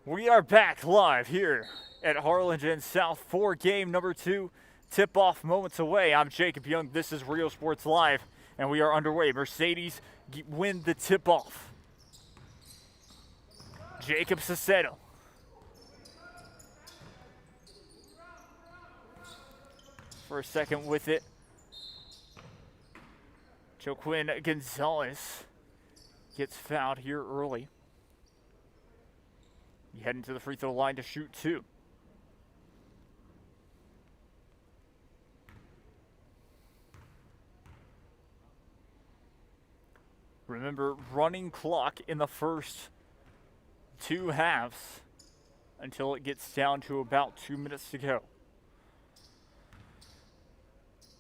We are back live here at Harlingen South for game number 2. Tip-off moments away. I'm Jacob Young. This is Rio Sports Live, and we are underway. Mercedes win the tip-off. Jacob Sacedo. For a second with it. Joaquin Gonzalez gets fouled here early. You heading to the free throw line to shoot 2. Remember, running clock in the first 2 halves until it gets down to about 2 minutes to go.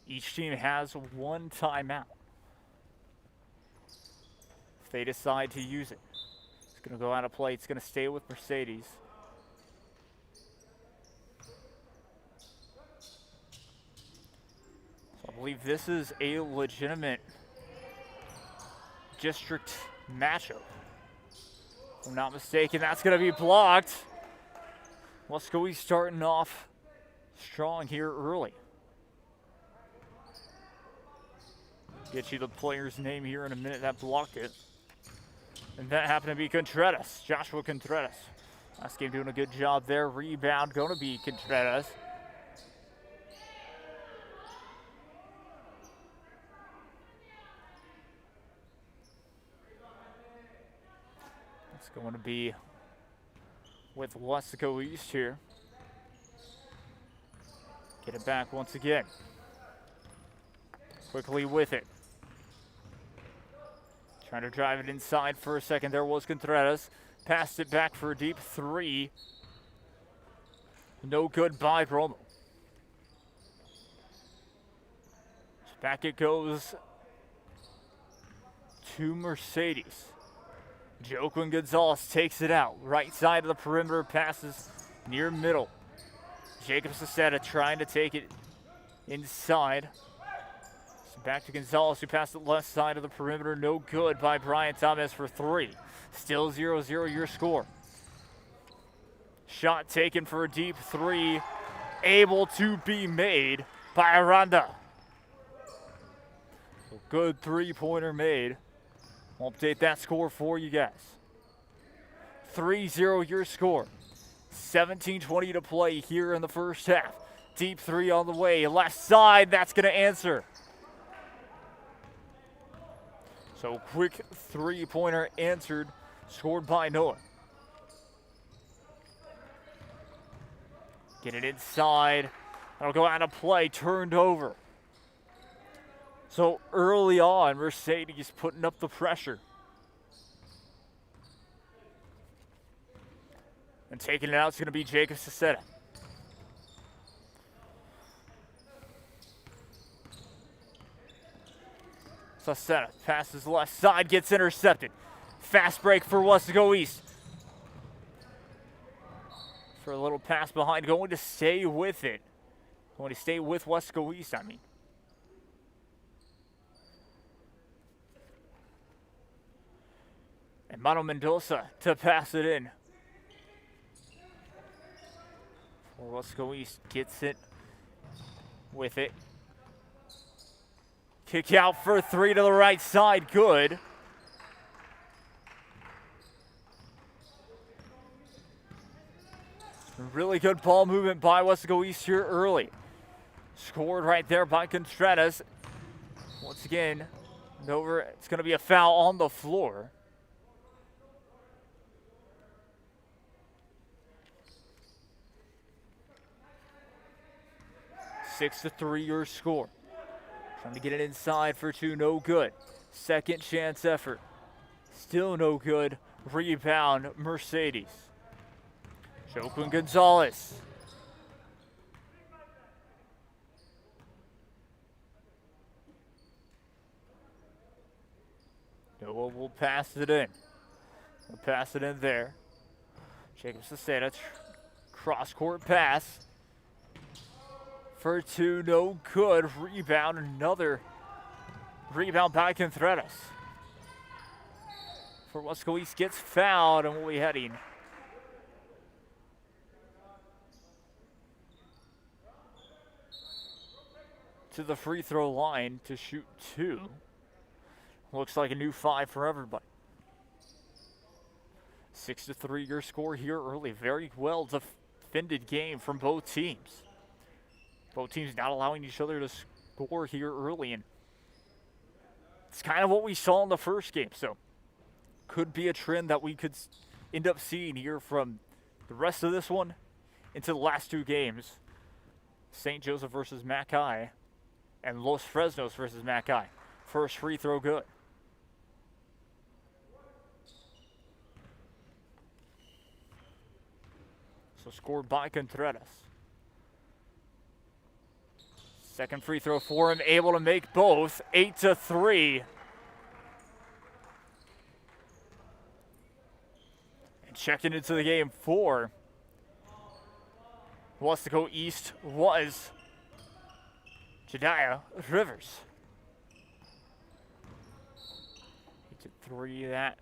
Each team has 1 timeout. If they decide to use it, it's going to go out of play. It's going to stay with Mercedes. So I believe this is a legitimate district matchup. If I'm not mistaken, that's going to be blocked. Weslaco starting off strong here early. Get you the player's name here in a minute that blocked it. And that happened to be Contreras, Joshua Contreras. Last game doing a good job there. Rebound going to be Contreras. It's going to be with Weslaco East here. Get it back once again. Quickly with it. Trying to drive it inside for a second. There was Contreras. Passed it back for a deep 3. No good by Bromo. Back it goes to Mercedes. Joaquin Gonzalez takes it out. Right side of the perimeter. Passes near middle. Jacob Sacedo trying to take it inside. Back to Gonzalez, who passed it left side of the perimeter. No good by Brian Thomas for 3. Still 0-0 your score. Shot taken for a deep 3. Able to be made by Aranda. So good 3-pointer made. I'll update that score for you guys. 3-0 your score. 17:20 to play here in the first half. Deep 3 on the way. Left side, that's going to answer. So quick 3-pointer answered, scored by Noah. Get it inside. That'll go out of play, turned over. So early on, Mercedes putting up the pressure. And taking it out is going to be Jacob Sacedo. Sacedo passes left side, gets intercepted. Fast break for Weslaco East. For a little pass behind, going to stay with it. Going to stay with Weslaco East, I mean. And Mano Mendoza to pass it in. For Weslaco East gets it with it. Kick out for 3 to the right side. Good. Really good ball movement by Weslaco East here early. Scored right there by Contreras. Once again, over. It's going to be a foul on the floor. Six to 3 your score. Trying to get it inside for 2, no good. Second chance effort. Still no good. Rebound, Mercedes. Joaquin Gonzalez. Noah will pass it in. We'll pass it in there. Jacob Sacedo, cross-court pass. For 2, no good. Rebound, another rebound by Contreras. For Weslaco East gets fouled and we'll be heading to the free throw line to shoot 2. Looks like a new 5 for everybody. 6-3 your score here early. Very well defended game from both teams. Both teams not allowing each other to score here early, and it's kind of what we saw in the first game. So could be a trend that we could end up seeing here from the rest of this one into the last 2 games. St. Joseph versus Mackay and Los Fresnos versus Mackay. First free throw good. So scored by Contreras. Second free throw for him, able to make both. 8-3. And checking into the game for Weslaco East was Jediah Rivers. 8-3 that.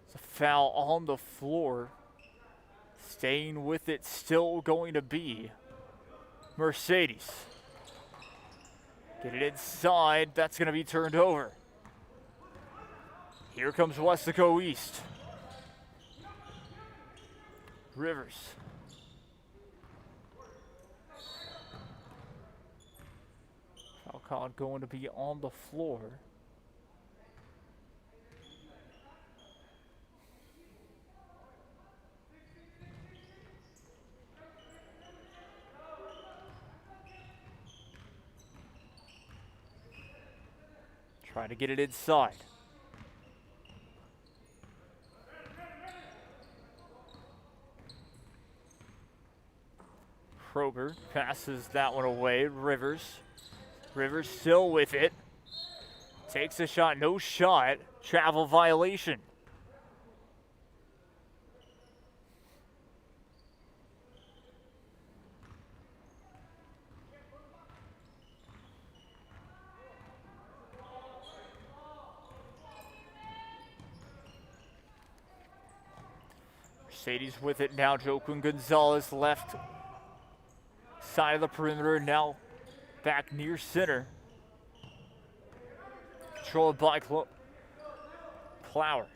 It's a foul on the floor. Staying with it, still going to be Mercedes. Get it inside, that's going to be turned over. Here comes Weslaco East. Rivers. Foul call going to be on the floor. Try to get it inside. Kroger passes that one away. Rivers still with it. Takes a shot, no shot. Travel violation. Mercedes with it now. Joaquin Gonzalez left side of the perimeter, now back near center. Controlled by Clower.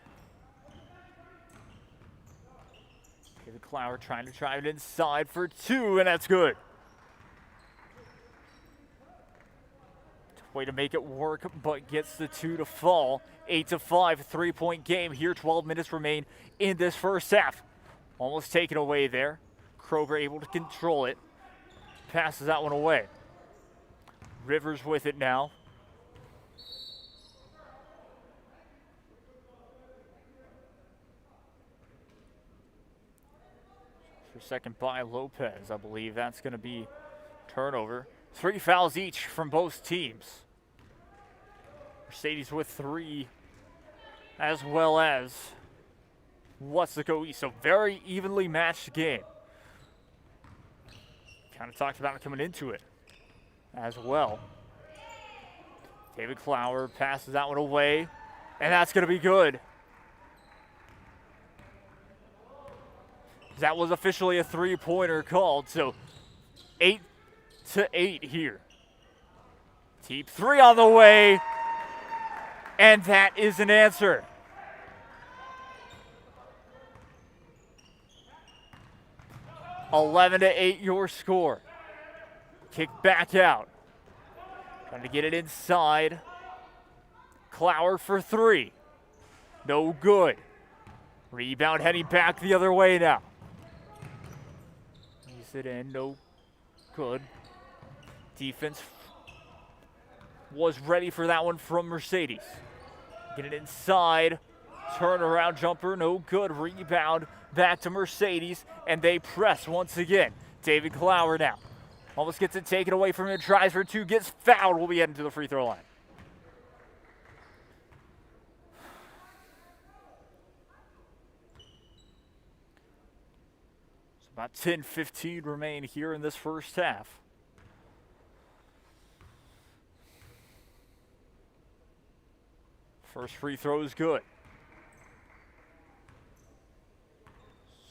David Clower trying to drive it inside for 2, and that's good. Way to make it work, but gets the 2 to fall. 8-5, 3-point game here. 12 minutes remain in this first half. Almost taken away there. Kroger able to control it. Passes that one away. Rivers with it now. For second by Lopez, I believe that's going to be turnover. 3 fouls each from both teams. Mercedes with 3, as well as Weslaco East. So very evenly matched game. Kind of talked about it coming into it as well. David Clower passes that one away, and that's going to be good. That was officially a 3-pointer called, so 8-8 here. Deep 3 on the way, and that is an answer. (11-8) your score. Kick back out. Trying to get it inside. Clower for 3. No good. Rebound heading back the other way now. Leaves it in. No good. Defense was ready for that one from Mercedes. Get it inside. Turnaround jumper. No good. Rebound back to Mercedes, and they press once again. David Clower now. Almost gets it taken away from him. Tries for 2. Gets fouled. Will be heading to the free throw line. So about 10-15 remain here in this first half. First free throw is good.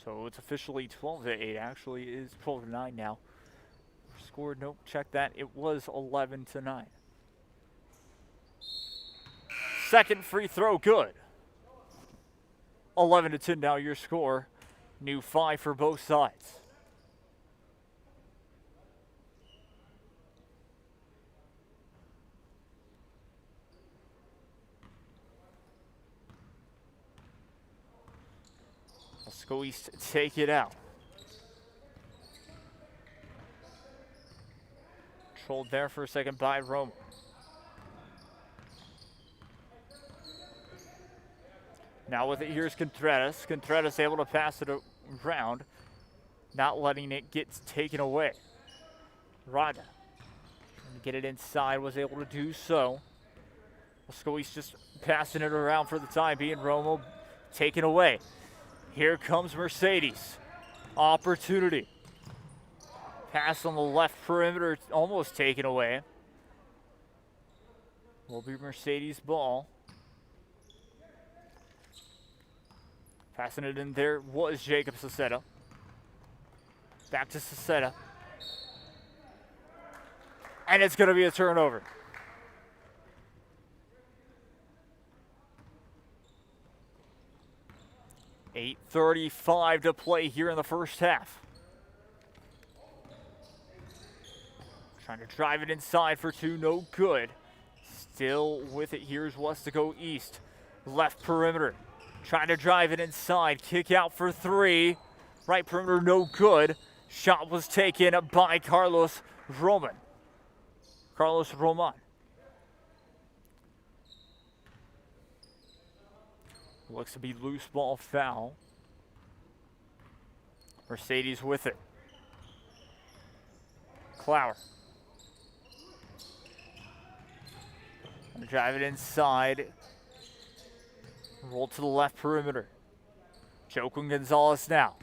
So it's officially 12-8. Actually, is 12-9 now. score? Nope, check that. It was 11-9. Second free throw, good. 11-10 now your score. New 5 for both sides. Let's go East, take it out. Controlled there for a second by Roma. Now with it, here's Contreras. Contreras able to pass it around, not letting it get taken away. Rada, trying to get it inside, was able to do so. Moscovi's just passing it around for the time being. Romo taken away. Here comes Mercedes. Opportunity. Pass on the left perimeter, almost taken away. Will be Mercedes' ball. Passing it in there was Jacob Sacetta. Back to Sacetta. And it's going to be a turnover. .8:35 to play here in the first half. Trying to drive it inside for two, no good. Still with it, here's Weslaco East. Left perimeter. Trying to drive it inside. Kick out for three. Right perimeter, no good. Shot was taken by Carlos Roman. Carlos Roman. Looks to be loose ball foul. Mercedes with it. Clower. Drive it inside. Roll to the left perimeter. Joaquin Gonzalez now.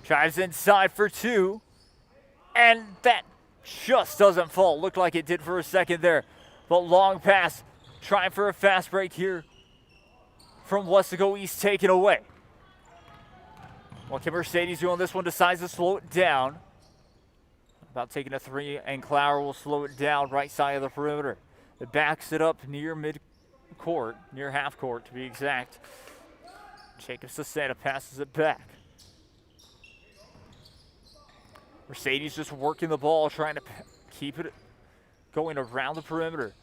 Drives inside for two. And that just doesn't fall. Looked like it did for a second there. But long pass. Trying for a fast break here from Weslaco East, taken away. What can Mercedes do on this one? Decides to slow it down. About taking a three, and Clower will slow it down right side of the perimeter. It backs it up near mid-court, near half-court to be exact. Jacob Sacetta passes it back. Mercedes just working the ball, trying to keep it going around the perimeter.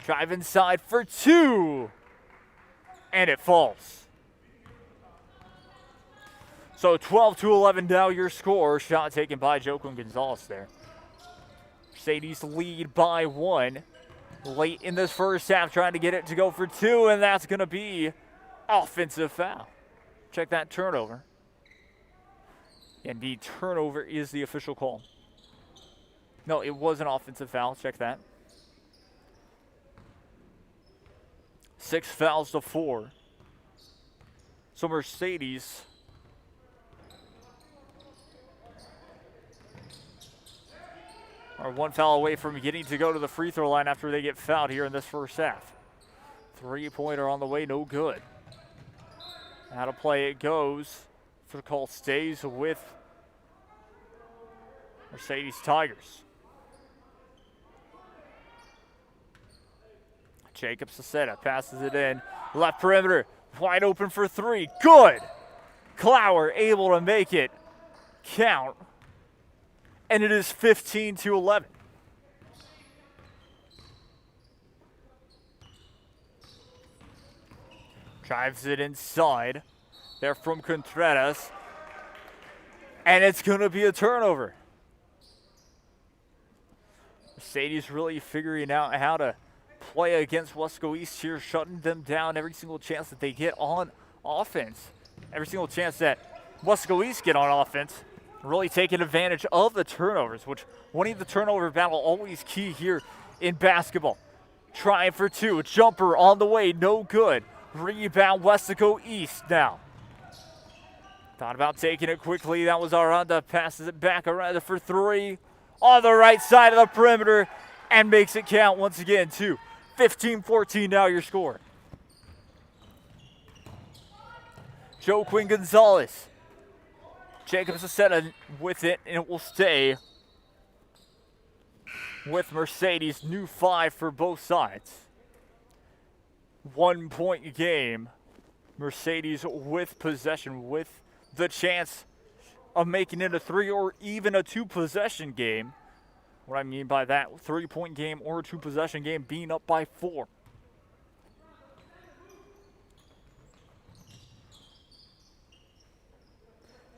Drive inside for two. And it falls. So 12-11 now your score. Shot taken by Joaquin Gonzalez there. Mercedes lead by one. Late in this first half, trying to get it to go for two, and that's going to be offensive foul. Check that turnover. And the turnover is the official call. No, it was an offensive foul. Check that. 6 fouls to 4. So Mercedes are 1 foul away from getting to go to the free throw line after they get fouled here in this first half. 3-pointer on the way, no good. Out of play it goes. For the call stays with Mercedes Tigers. Jacob Sacetta passes it in. Left perimeter, wide open for three. Good! Clower able to make it count. And it is 15-11. Drives it inside. There from Contreras. And it's going to be a turnover. Mercedes really figuring out how to play against Weslaco East here, shutting them down every single chance that they get on offense. Every single chance that Weslaco East get on offense. Really taking advantage of the turnovers, which winning the turnover battle always key here in basketball. Trying for two. A jumper on the way, no good. Rebound Weslaco East now. Thought about taking it quickly. That was Aranda. Passes it back. Aranda for three. On the right side of the perimeter. And makes it count once again, too. 15-14 now your score. Joaquin Gonzalez. Jacob Sacetta with it, and it will stay with Mercedes. New 5 for both sides. 1 point game. Mercedes with possession, with the chance of making it a 3 or even a 2 possession game. What I mean by that, 3 point game or a 2 possession game, being up by 4.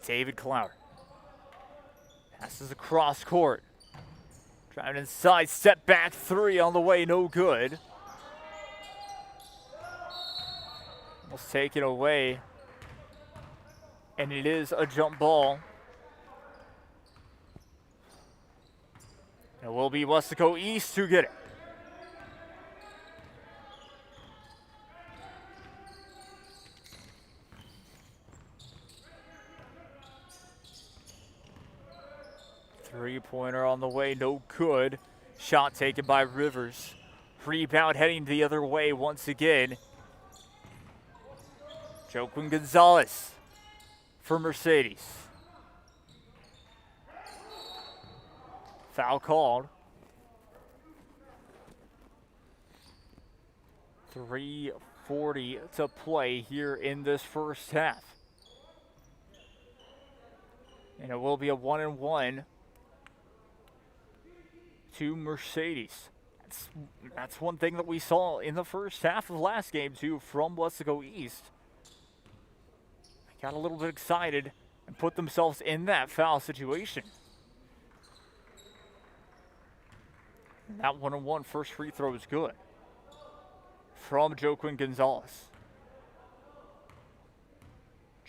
David Clower passes across court. Driving inside, step back 3 on the way, no good. Almost taken away. And it is a jump ball. It will be Weslaco East to get it. Three-pointer on the way, no good. Shot taken by Rivers. Rebound heading the other way once again. Joaquin Gonzalez for Mercedes. Foul called. 3:40 to play here in this first half. And it will be a 1-1 to Mercedes. That's one thing that we saw in the first half of last game too from Weslaco East. They got a little bit excited and put themselves in that foul situation. And that 1-on-1 first free throw is good from Joaquin Gonzalez.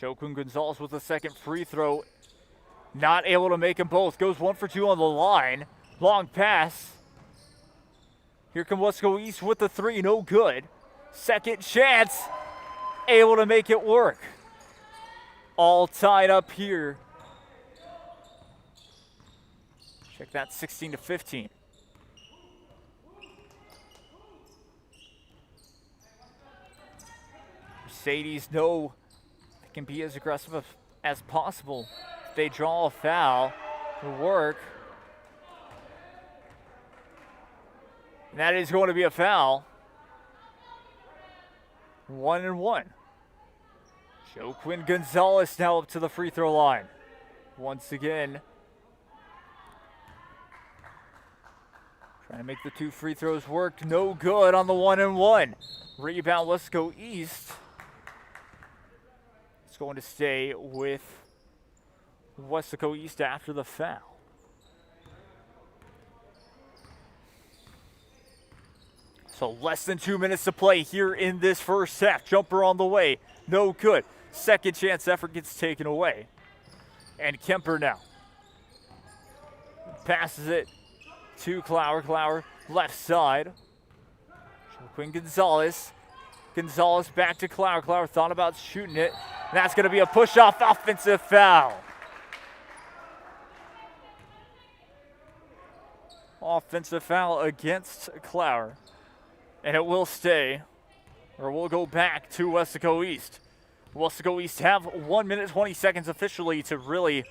Joaquin Gonzalez with the second free throw. Not able to make them both. Goes 1 for 2 on the line. Long pass. Here comes Weslaco East with the 3. No good. Second chance. Able to make it work. All tied up here. Check that, 16-15. Mercedes know they can be as aggressive as possible. If they draw a foul, it'll work. And that is going to be a foul. 1-1. Joaquin Gonzalez now up to the free throw line. Once again. Trying to make the 2 free throws work. No good on the 1-1. Rebound, let's go East. It's going to stay with Weslaco East after the foul. So less than 2 minutes to play here in this first half. Jumper on the way. No good. Second chance effort gets taken away. And Kemper now passes it to Clower. Clower left side. Joaquin Gonzalez. Gonzalez back to Clower. Clower thought about shooting it. And that's going to be a push-off offensive foul. Offensive foul against Clower. And it will stay, or we'll go back to Weslaco East. Weslaco East have 1 minute 20 seconds officially to really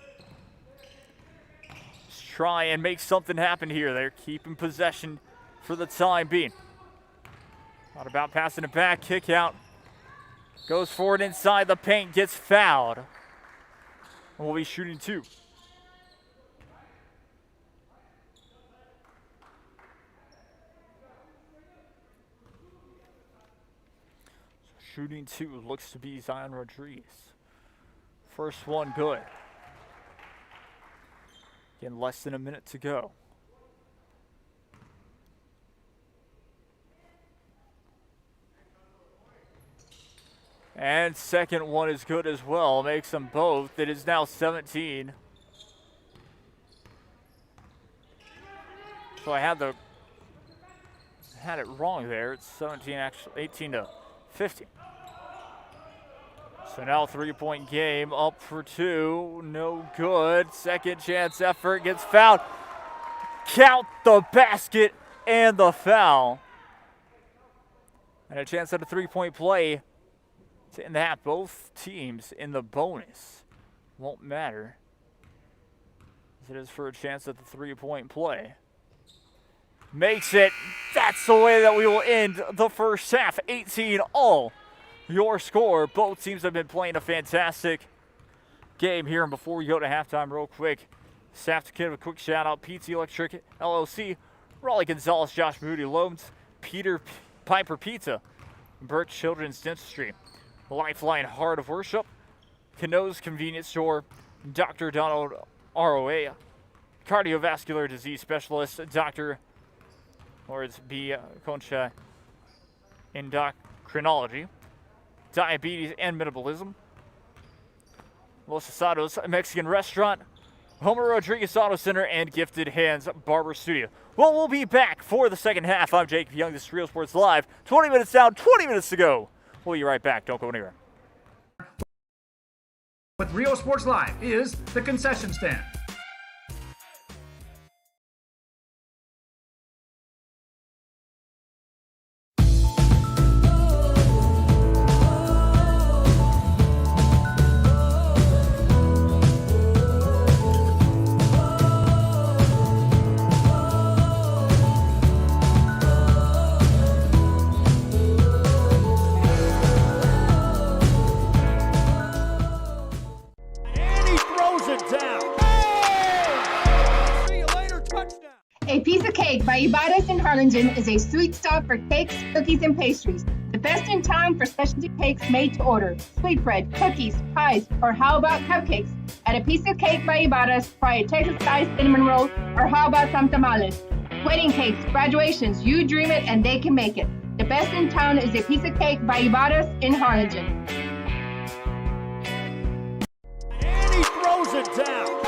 try and make something happen here. They're keeping possession for the time being. Not about passing it back, kick out. Goes forward inside the paint, gets fouled. And we'll be shooting 2. Shooting 2 looks to be Zion Rodriguez. First one good. Again, less than a minute to go. And second one is good as well. Makes them both. It is now 17. So I had it wrong there. It's 17 actually, 18 to 15. So now 3-point game, up for 2, no good. Second chance effort, gets fouled. Count the basket and the foul. And a chance at a 3-point play to end the half. Both teams in the bonus. Won't matter, as it is for a chance at the 3-point play. makes it. That's the way that we will end the first half. 18-all. Your score. Both teams have been playing a fantastic game here. And before we go to halftime real quick, staff to give a quick shout out. PT Electric LLC, Raleigh Gonzalez, Josh Moody Loans, Peter Piper Pizza, Birch Children's Dentistry, Lifeline Heart of Worship, Cano's Convenience Store, Dr. Donald ROA, Cardiovascular Disease Specialist, Dr. Lawrence B. Concha, Endocrinology, Diabetes and Metabolism, Los Asados Mexican Restaurant, Homer Rodriguez Auto Center, and Gifted Hands Barber Studio. Well, we'll be back for the second half. I'm Jacob Young. This is Real Sports Live. 20 minutes down, 20 minutes to go. We'll be right back. Don't go anywhere. With Rio Sports Live is the concession stand. A Piece of Cake by Ibarra's in Harlingen is a sweet stop for cakes, cookies, and pastries. The best in town for specialty cakes made to order. Sweetbread, cookies, pies, or how about cupcakes? At A Piece of Cake by Ibarra's, try a Texas-style cinnamon roll, or how about some tamales? Wedding cakes, graduations, you dream it and they can make it. The best in town is A Piece of Cake by Ibarra's in Harlingen. And he throws it down.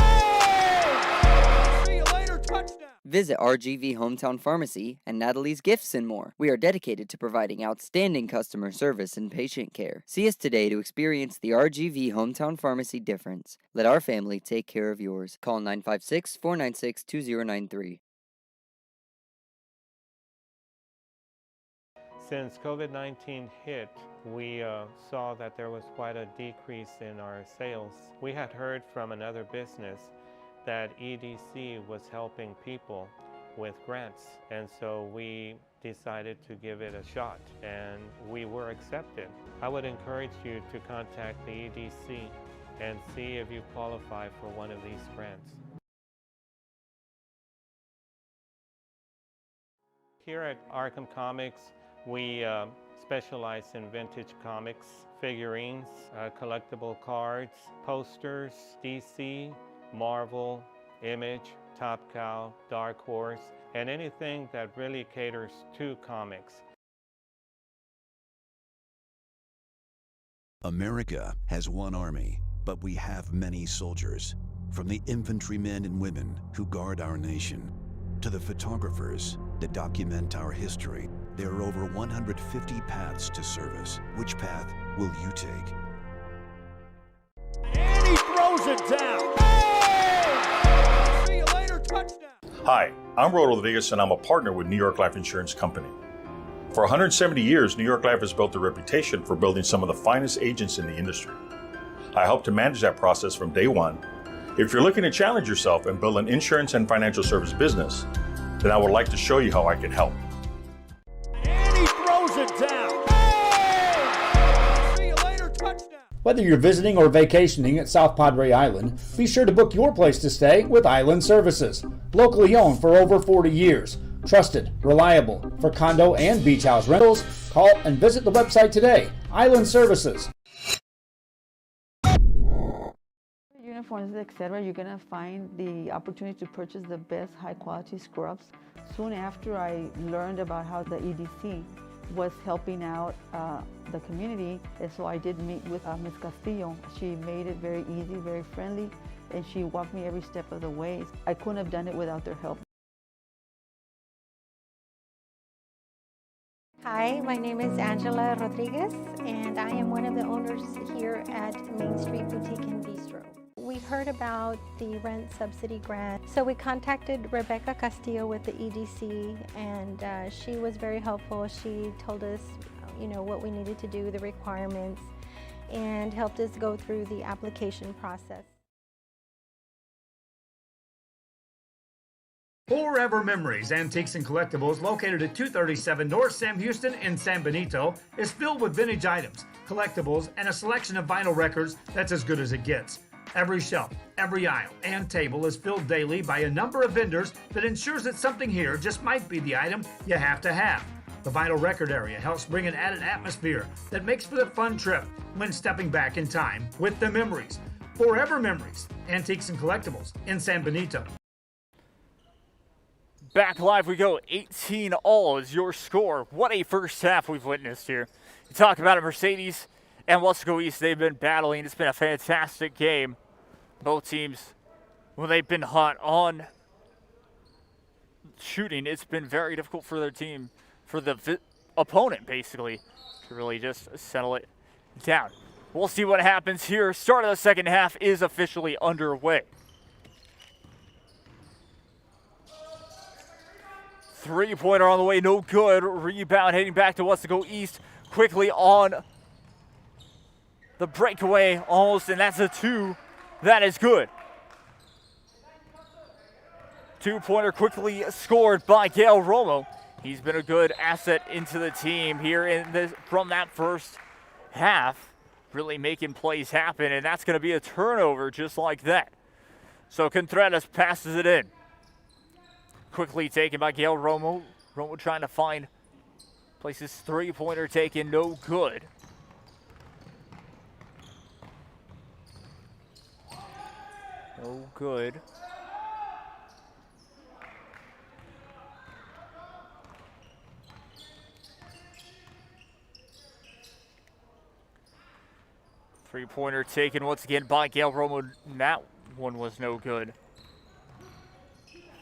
See you later, touchdown. Visit RGV Hometown Pharmacy and Natalie's Gifts and more. We are dedicated to providing outstanding customer service and patient care. See us today to experience the RGV Hometown Pharmacy difference. Let our family take care of yours. Call 956-496-2093. Since COVID-19 hit, we saw that there was quite a decrease in our sales. We had heard from another business that EDC was helping people with grants, and so we decided to give it a shot, and we were accepted. I would encourage you to contact the EDC and see if you qualify for one of these grants. Here at Arkham Comics, we specialize in vintage comics, figurines, collectible cards, posters, DC, Marvel, Image, Top Cow, Dark Horse, and anything that really caters to comics. America has one army, but we have many soldiers. From the infantrymen and women who guard our nation, to the photographers that document our history, there are over 150 paths to service. Which path will you take? And he throws it down. See you later, touchdown. Hi, I'm Ro Rodriguez, and I'm a partner with New York Life Insurance Company. For 170 years, New York Life has built a reputation for building some of the finest agents in the industry. I help to manage that process from day one. If you're looking to challenge yourself and build an insurance and financial service business, then I would like to show you how I can help. And he throws it down. See you later, touchdown. Whether you're visiting or vacationing at South Padre Island, be sure to book your place to stay with Island Services. Locally owned for over 40 years. Trusted, reliable. For condo and beach house rentals, call and visit the website today. Island Services. Uniforms, etc., you're going to find the opportunity to purchase the best high-quality scrubs. Soon after I learned about how the EDC was helping out the community, and so I did meet with Ms. Castillo. She made it very easy, very friendly, and she walked me every step of the way. I couldn't have done it without their help. Hi, my name is Angela Rodriguez, and I am one of the owners here at Main Street Boutique and Bistro. We heard about the rent subsidy grant, so we contacted Rebecca Castillo with the EDC, and she was very helpful. She told us, what we needed to do, the requirements, and helped us go through the application process. Forever Memories Antiques and Collectibles, located at 237 North Sam Houston in San Benito, is filled with vintage items, collectibles, and a selection of vinyl records that's as good as it gets. Every shelf, every aisle, and table is filled daily by a number of vendors that ensures that something here just might be the item you have to have. The vinyl record area helps bring an added atmosphere that makes for the fun trip when stepping back in time with the memories. Forever Memories Antiques and Collectibles in San Benito. Back live we go. 18-all is your score. What a first half we've witnessed here. You talk about it, Mercedes and Weslaco East, they've been battling. It's been a fantastic game. Both teams, when they've been hot on shooting, it's been very difficult for their team, for the opponent basically, to really just settle it down. We'll see what happens here. Start of the second half is officially underway. Three-pointer on the way, no good. Rebound heading back to Weslaco East. Quickly on the breakaway, almost, and that's a two. That is good. Two-pointer quickly scored by Gail Romo. He's been a good asset into the team here from that first half, really making plays happen, and that's going to be a turnover just like that. So Contreras passes it in. Quickly taken by Gail Romo. Romo trying to find places. Three-pointer taken, no good. No good. Three-pointer taken once again by Gail Romo. That one was no good.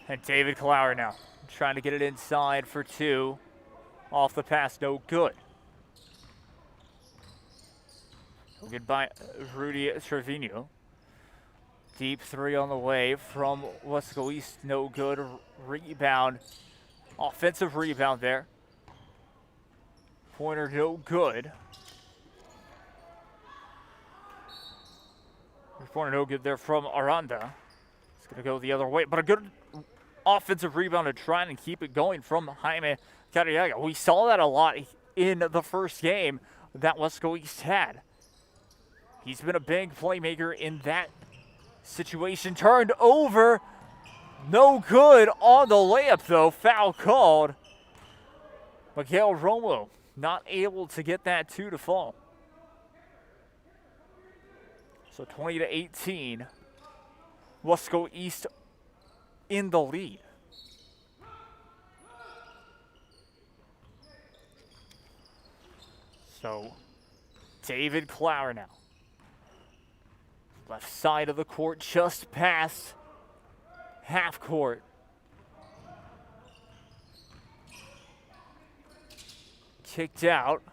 And David Clower now trying to get it inside for two. Off the pass, no good. Good by Rudy Trevino. Deep three on the way from Weslaco East, no good. Rebound, offensive rebound there. Pointer, no good. Pointer, no good there from Aranda. It's going to go the other way, but a good offensive rebound to try and keep it going from Jaime Carriaga. We saw that a lot in the first game that Weslaco East had. He's been a big playmaker in that situation. Turned over. No good on the layup, though. Foul called. Miguel Romo not able to get that two to fall. So 20-18. Weslaco East in the lead. So David Clower now. Left side of the court, just past half court. Kicked out.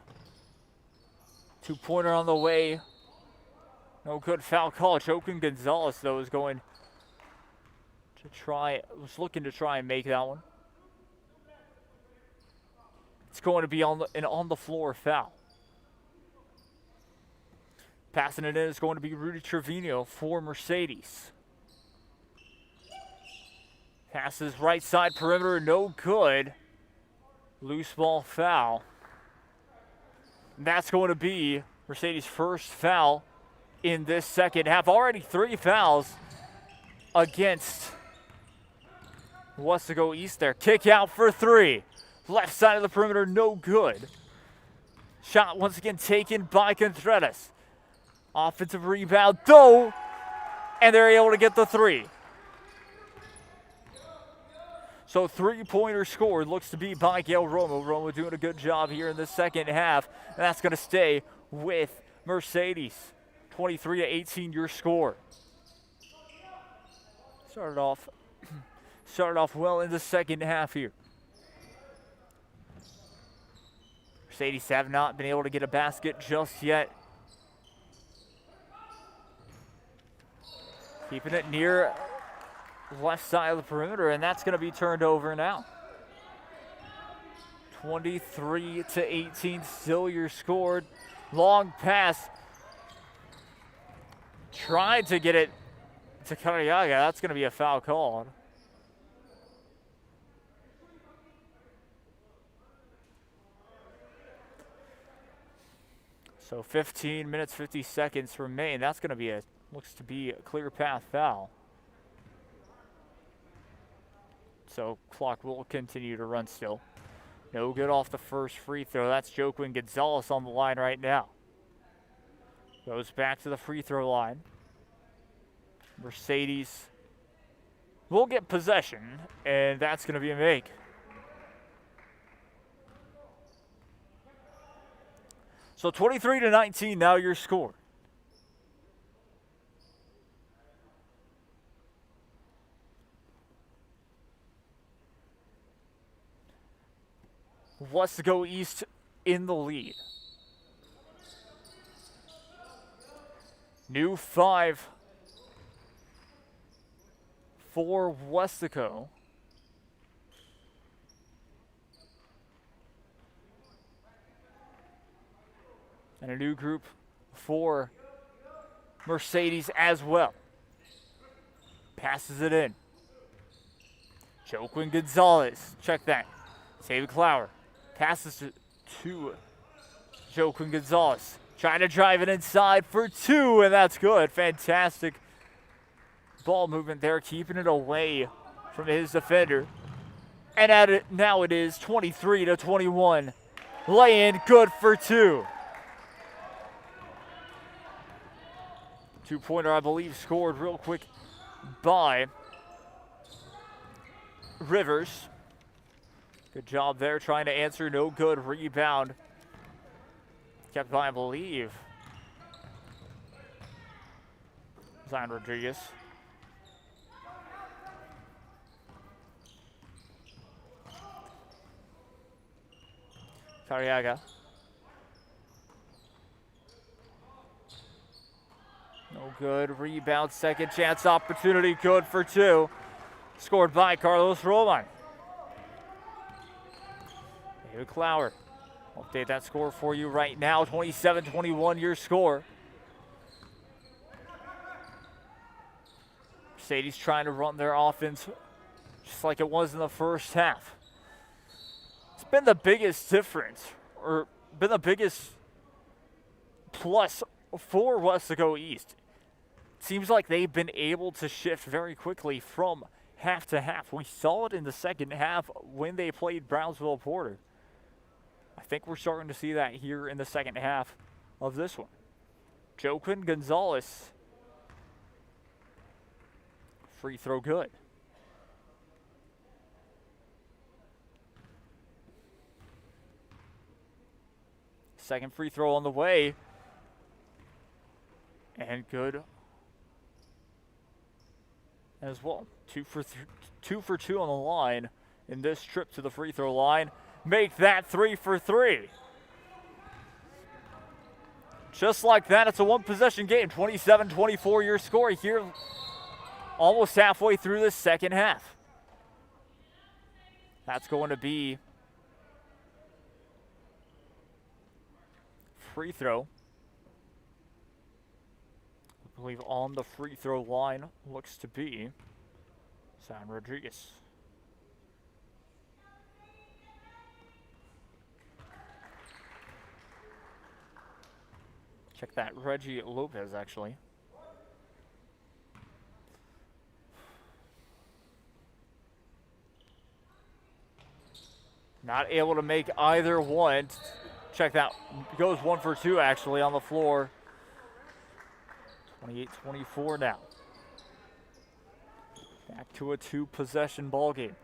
Two-pointer on the way. No good, foul call. Joaquin Gonzalez, though, is going to try, was looking to try and make that one. It's going to be an on-the-floor foul. Passing it in is going to be Rudy Trevino for Mercedes. Passes right side perimeter, no good. Loose ball foul. And that's going to be Mercedes' first foul in this second half. Already 3 fouls against Weslaco East there. Kick out for 3. Left side of the perimeter, no good. Shot once again taken by Contreras. Offensive rebound, though, and they're able to get the 3. So three-pointer scored looks to be by Gail Romo. Romo doing a good job here in the second half, and that's going to stay with Mercedes. 23-18 your score. Started off well in the second half here. Mercedes have not been able to get a basket just yet. Keeping it near left side of the perimeter, and that's going to be turned over now. 23-18, still your score. Long pass. Tried to get it to Carriaga. That's going to be a foul called. So 15 minutes, 50 seconds remain. That's going to be looks to be a clear path foul. So clock will continue to run still. No good off the first free throw. That's Joaquin Gonzalez on the line right now. Goes back to the free throw line. Mercedes will get possession, and that's going to be a make. So 23-19 now your score. Weslaco East in the lead. New 5 for Weslaco. And a new group for Mercedes as well. Passes it in. Joaquin Gonzalez. Check that. David Clower. Passes to Joaquin Gonzalez. Trying to drive it inside for 2, and that's good. Fantastic ball movement there, keeping it away from his defender. And now it is 23-21. Lay-in, good for 2. Two-pointer, I believe, scored real quick by Rivers. Good job there, trying to answer. No good. Rebound. Kept by, I believe, Zion Rodriguez. Cariaga. No good. Rebound. Second chance opportunity. Good for 2. Scored by Carlos Roman. David Clower. Update that score for you right now. 27-21 your score. Mercedes trying to run their offense just like it was in the first half. It's been the biggest difference, or been the biggest plus for Weslaco East. It seems like they've been able to shift very quickly from half to half. We saw it in the second half when they played Brownsville Porter. I think we're starting to see that here in the second half of this one. Joaquin Gonzalez. Free throw good. Second free throw on the way. And good as well. 2 for 2 on the line in this trip to the free throw line. Make that 3 for 3. Just like that, it's a one-possession game. 27-24 your score here, almost halfway through the second half. That's going to be free throw. I believe on the free throw line looks to be Zion Rodriguez. Check that, Reggie Lopez, actually. Not able to make either one. Check that, goes 1 for 2, actually, on the floor. 28-24 now. Back to a 2-possession ball game.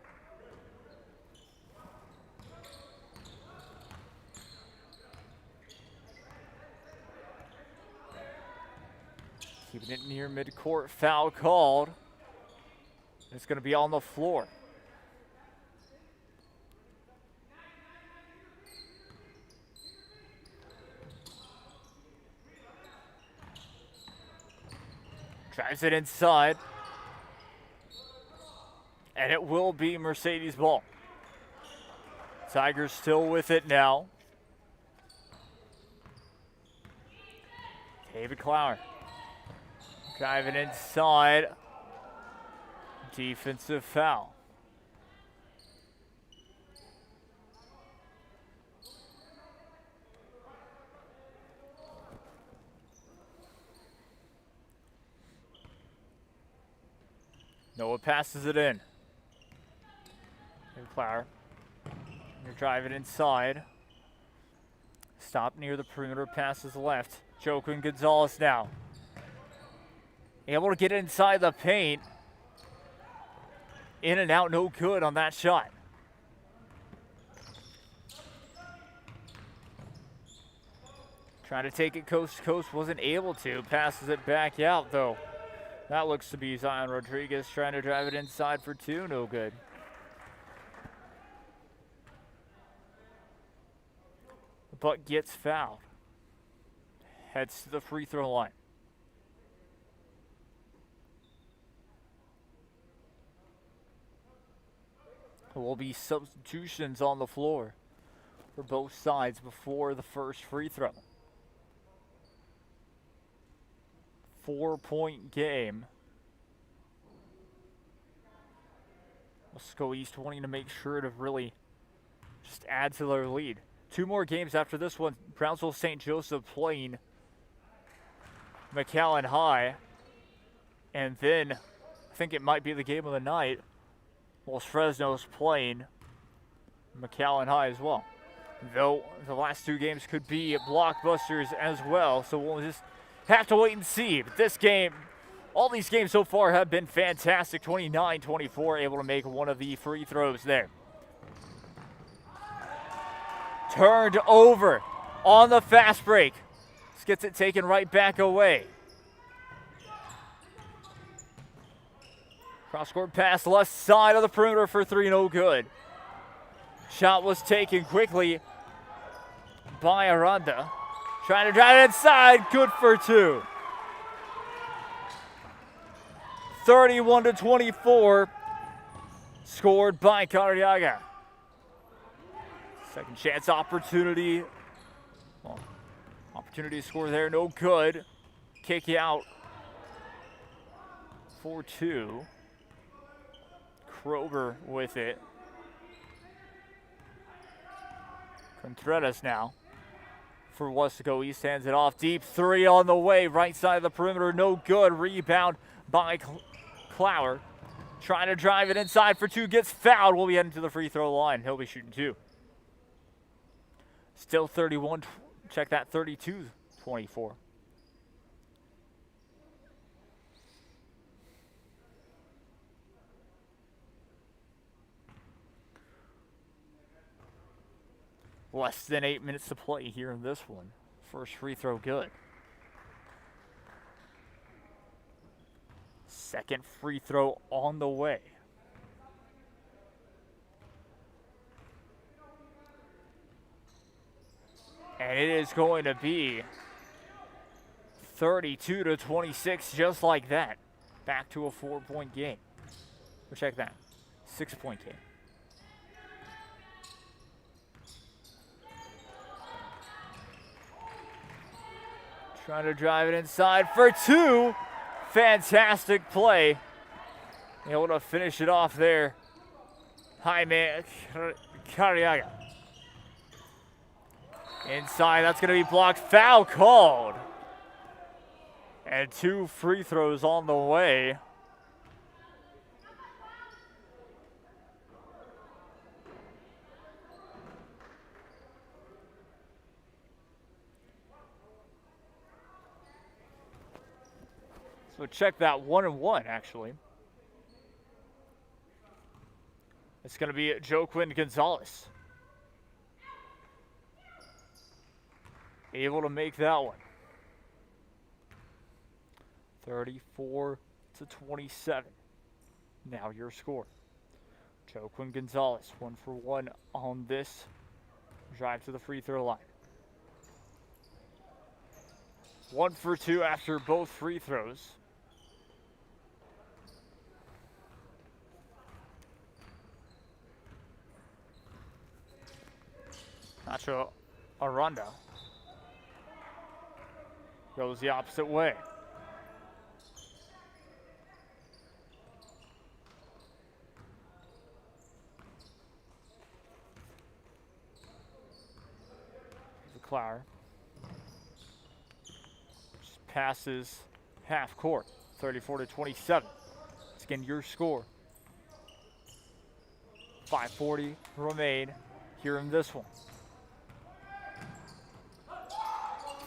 Keeping it near midcourt, foul called. It's going to be on the floor. Drives it inside. And it will be Mercedes ball. Tigers still with it now. David Clower. Driving inside. Defensive foul. Noah passes it in. Flower. You're driving inside. Stop near the perimeter, passes left. Joaquin Gonzalez now. Able to get inside the paint. In and out, no good on that shot. Trying to take it coast to coast, wasn't able to. Passes it back out though. That looks to be Zion Rodriguez trying to drive it inside for two, no good. But gets fouled. Heads to the free throw line. There will be substitutions on the floor for both sides before the first free throw. 4-point game. Weslaco East wanting to make sure to really just add to their lead. 2 more games after this one. Brownsville St. Joseph playing McAllen High. And then I think it might be the game of the night. Los Fresno's playing McAllen High as well. Though the last 2 games could be blockbusters as well. So we'll just have to wait and see. But this game, all these games so far have been fantastic. 29-24, able to make one of the free throws there. Turned over on the fast break. Just gets it taken right back away. Cross-court pass left side of the perimeter for 3, no good. Shot was taken quickly by Aranda. Trying to drive it inside, good for 2. 31-24, scored by Carriaga. Second chance opportunity. Well, opportunity to score there, no good. Kick out for 2. Kroger with it. Contreras now for Weslaco East, hands it off deep. 3 on the way, right side of the perimeter, no good. Rebound by Clower. Trying to drive it inside for 2, gets fouled. Will be heading to the free throw line. He'll be shooting 2. Still 31, check that, 32-24. Less than 8 minutes to play here in this one. First free throw good. Second free throw on the way. And it is going to be 32-26, just like that. Back to a 4-point game. Or check that, 6-point game. Trying to drive it inside for 2. Fantastic play. Able to finish it off there. Jaime Carriaga. Inside, that's going to be blocked. Foul called. And 2 free throws on the way. So check that, 1-1 actually. It's going to be Joaquin Gonzalez. Able to make that one. 34-27. Now your score. Joaquin Gonzalez, 1 for 1 on this drive to the free throw line. 1 for 2 after both free throws. Nacho Aranda goes the opposite way. Clower just passes half court, 34-27. Let's again, your score. 5:40 remain here in this one.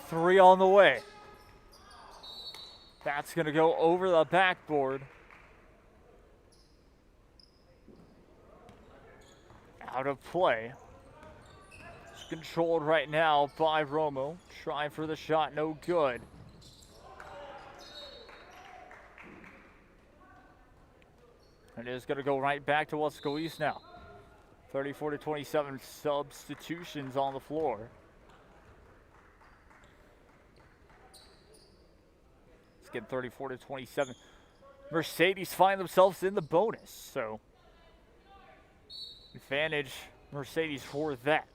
3 on the way. That's going to go over the backboard. Out of play. It's controlled right now by Romo. Trying for the shot, no good. And it is going to go right back to Weslaco East now. 34-27 substitutions on the floor. Let's get 34-27. Mercedes find themselves in the bonus, so advantage Mercedes for that.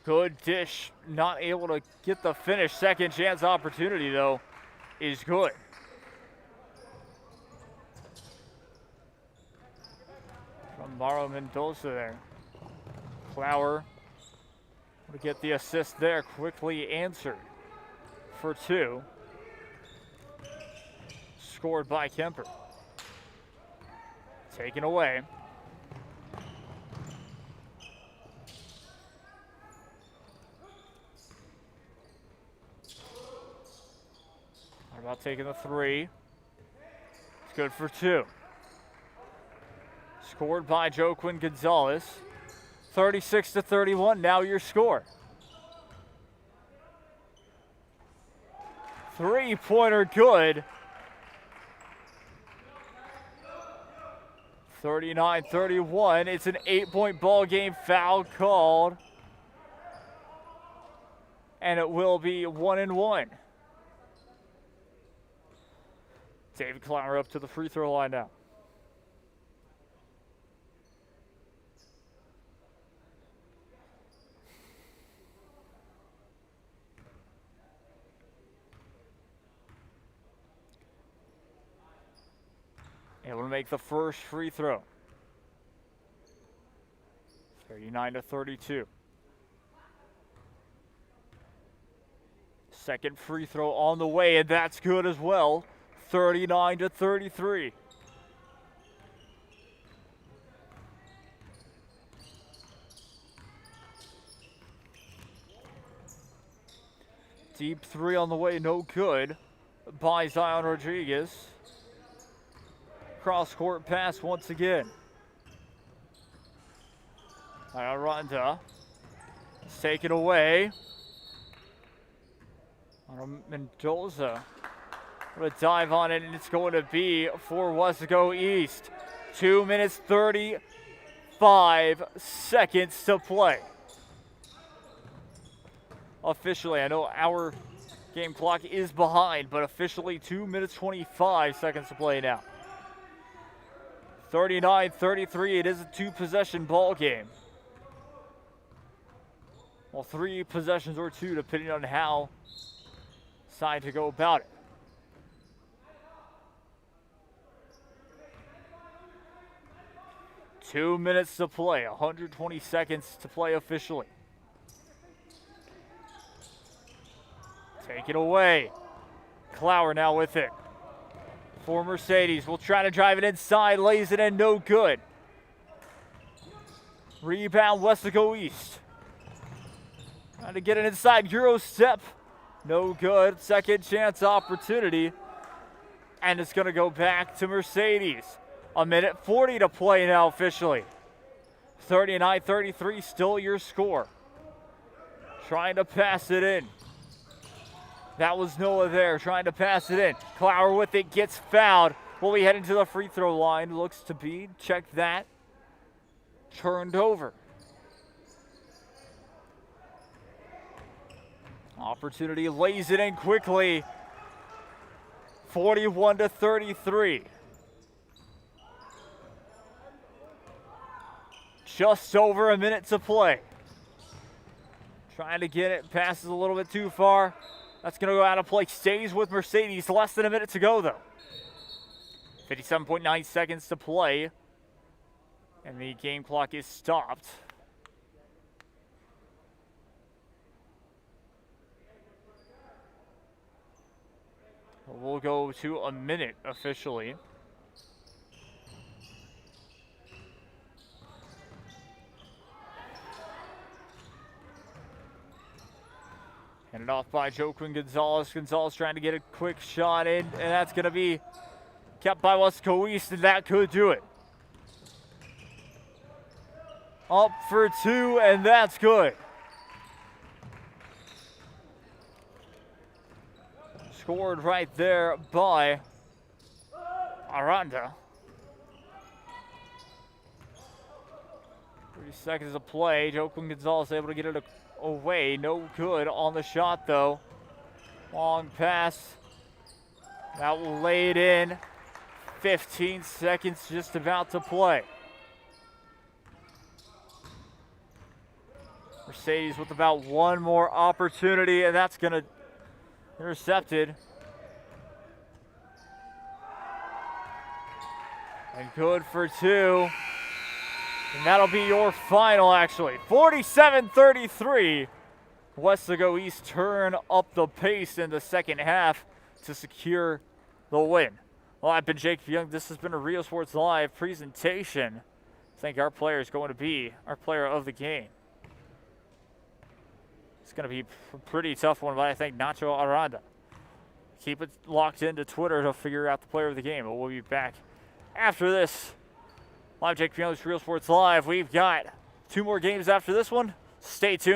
Good dish, not able to get the finish. Second chance opportunity though is good. From Mauro Mendoza there. Flower will get the assist there, quickly answered for 2. Scored by Kemper. Taken away. How about taking the 3? It's good for 2. Scored by Joaquin Gonzalez. 36-31, now your score. 3-pointer good. 39-31, it's an 8-point ball game. Foul called. And it will be 1-1. David Clower up to the free throw line now. Able to make the first free throw. 39-32. Second free throw on the way, and that's good as well. 39-33. Deep 3 on the way, no good by Zion Rodriguez. Cross-court pass once again. Aranda. It's taken away. Mendoza. What a dive on it, and it's going to be for Weslaco East. 2 minutes, 35 seconds to play. Officially, I know our game clock is behind, but officially 2 minutes, 25 seconds to play now. 39-33, it is a 2-possession ball game. Well, 3 possessions or 2, depending on how side to go about it. Two minutes to play, 120 seconds to play officially. Take it away. Clower now with it. For Mercedes, will try to drive it inside, lays it in, no good. Rebound, Weslaco East. Trying to get it inside, Euro step, no good. Second chance opportunity, and it's gonna go back to Mercedes. 1:40 to play now officially. 39-33, still your score. Trying to pass it in. That was Noah there, trying to pass it in. Clower with it, gets fouled. Will we head into the free throw line? Looks to be. Check that. Turned over. Opportunity, lays it in quickly. 41-33. Just over a minute to play. Trying to get it, passes a little bit too far. That's going to go out of play. Stays with Mercedes. Less than a minute to go, though. 57.9 seconds to play. And the game clock is stopped. We'll go to a minute officially. Handed off by Joaquin Gonzalez. Gonzalez trying to get a quick shot in, and that's going to be kept by Weslaco East, and that could do it. Up for two, and that's good. Scored right there by Aranda. 30 seconds of play. Joaquin Gonzalez able to get it away. No good on the shot, though. Long pass. That will lay it in. 15 seconds just about to play. Mercedes with about one more opportunity, and that's going to intercepted. And good for two. And that'll be your final, actually. 47-33. Weslaco East turn up the pace in the second half to secure the win. Well, I've been Jake Young. This has been a Rio Sports Live presentation. I think our player is going to be our player of the game. It's going to be a pretty tough one, but I think Nacho Aranda. Keep it locked into Twitter to figure out the player of the game. But we'll be back after this. Live Jake Young's Real Sports Live. We've got 2 more games after this one. Stay tuned.